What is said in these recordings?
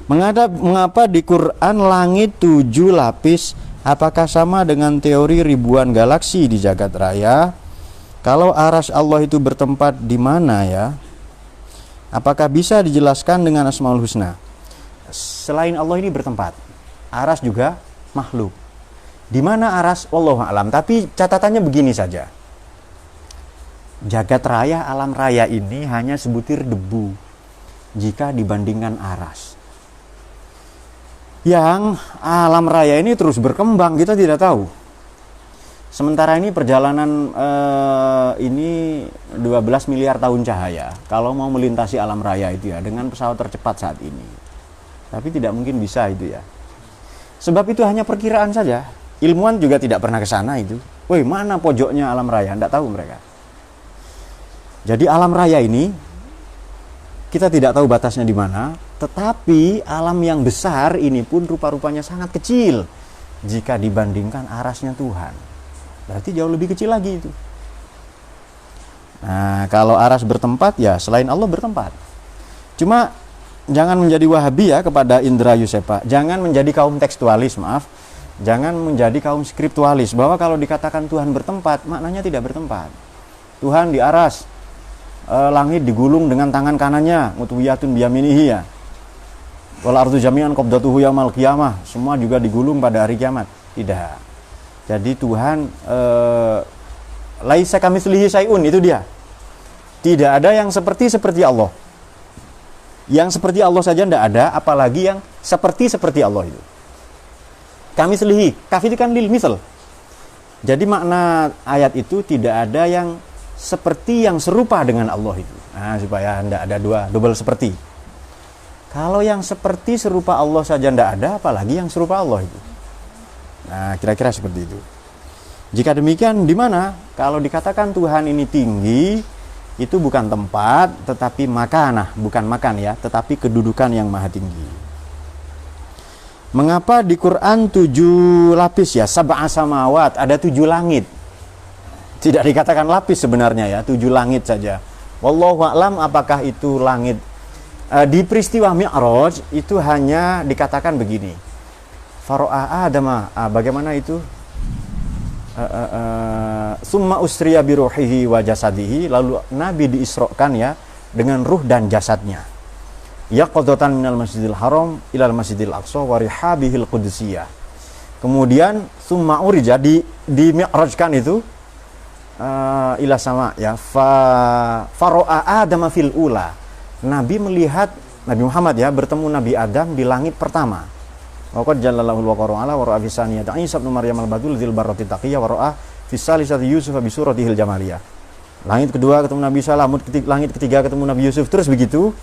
Mengapa di Quran langit 7 lapis? Apakah sama dengan teori ribuan galaksi di jagat raya? Kalau arsy Allah itu bertempat di mana ya? Apakah bisa dijelaskan dengan Asmaul Husna? Selain Allah ini bertempat, arsy juga makhluk. Di mana arsy? Wallahu a'lam. Tapi catatannya begini saja. Jagat raya, alam raya ini hanya sebutir debu jika dibandingkan arsy. Yang alam raya ini terus berkembang, kita tidak tahu. Sementara ini perjalanan ini 12 miliar tahun cahaya kalau mau melintasi alam raya itu ya, dengan pesawat tercepat saat ini. Tapi tidak mungkin bisa itu ya. Sebab itu hanya perkiraan saja. Ilmuwan juga tidak pernah ke sana itu. Woi, mana pojoknya alam raya? Tidak tahu mereka. Jadi alam raya ini kita tidak tahu batasnya di mana, tetapi alam yang besar ini pun rupa-rupanya sangat kecil jika dibandingkan arasnya Tuhan. Berarti jauh lebih kecil lagi itu. Nah, kalau aras bertempat ya selain Allah bertempat. Cuma jangan menjadi Wahabi ya kepada Indra Yusefa. Jangan menjadi kaum tekstualis, maaf. Jangan menjadi kaum skriptualis bahwa kalau dikatakan Tuhan bertempat, maknanya tidak bertempat. Tuhan di aras, langit digulung dengan tangan kanannya, mutwiyatun biyaminihi ya. Wal ardu jami'an qabdatuhu yaumal qiyamah, semua juga digulung pada hari kiamat. Tidak. Jadi Tuhan laisa kamitslihi syai'un, itu dia. Tidak ada yang seperti Allah. Yang seperti Allah saja tidak ada, apalagi yang seperti Allah itu. Kamitslihi, kaf itu kan lil misal. Jadi makna ayat itu tidak ada yang seperti yang serupa dengan Allah itu. Nah, supaya tidak ada double seperti. Kalau yang seperti serupa Allah saja tidak ada, apalagi yang serupa Allah itu. Nah, kira-kira seperti itu. Jika demikian, di mana? Kalau dikatakan Tuhan ini tinggi, itu bukan tempat, tetapi makanah, bukan makan ya, tetapi kedudukan yang maha tinggi. Mengapa di Quran 7 lapis ya, sab'a samawat, ada 7 langit. Tidak dikatakan lapis sebenarnya ya, 7 langit saja. Wallahu a'lam apakah itu langit. Di peristiwa Mi'raj itu hanya dikatakan begini. Faro'a Adama, bagaimana itu? Summa usriya biruhihi wa jasadihi, lalu Nabi diisrokan ya dengan ruh dan jasadnya. Yaqadatan minal masjidil haram ilal masjidil aqsa wa rihabihil qudsiyah. Kemudian summa urija di mi'rajkan itu ila sama ya, faro'a Adama fil ula. Nabi melihat Nabi Muhammad ya bertemu Nabi Adam di langit pertama. Waqad jallallahu al-waqara ala wa ra'a fi saniyati Isa ibn Maryam al-badul dzil barrati taqiyya wa ra'a fi salisati Yusuf bi suratihil jamaliyah. Langit kedua ketemu Nabi Isa, langit ketiga ketemu Nabi Yusuf, terus begitu.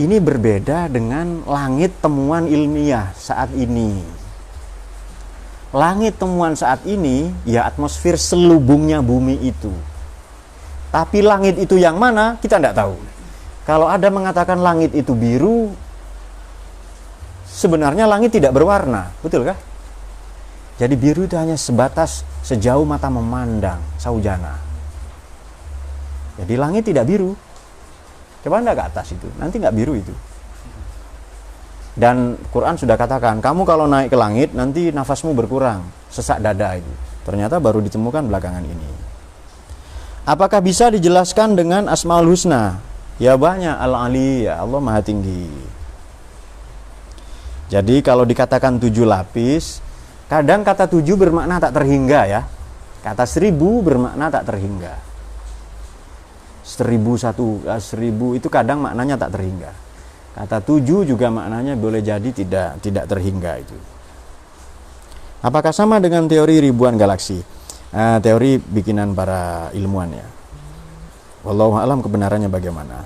Ini berbeda dengan langit temuan ilmiah saat ini. Langit temuan saat ini ya atmosfer selubungnya bumi itu. Tapi langit itu yang mana kita tidak tahu. Kalau ada mengatakan langit itu biru, sebenarnya langit tidak berwarna, betul kah? Jadi biru itu hanya sebatas sejauh mata memandang, saujana. Jadi langit tidak biru. Coba Anda ke atas itu, nanti nggak biru itu. Dan Quran sudah katakan, kamu kalau naik ke langit nanti nafasmu berkurang, sesak dada itu. Ternyata baru ditemukan belakangan ini. Apakah bisa dijelaskan dengan Asmaul Husna? Ya banyak, Al-Ali, ya Allah Maha Tinggi. Jadi kalau dikatakan 7 lapis, kadang kata 7 bermakna tak terhingga ya. Kata 1000 bermakna tak terhingga. 1000 itu kadang maknanya tak terhingga. Kata 7 juga maknanya boleh jadi tidak terhingga itu. Apakah sama dengan teori ribuan galaksi? Teori bikinan para ilmuwan ya. Wallahu a'lam kebenarannya bagaimana.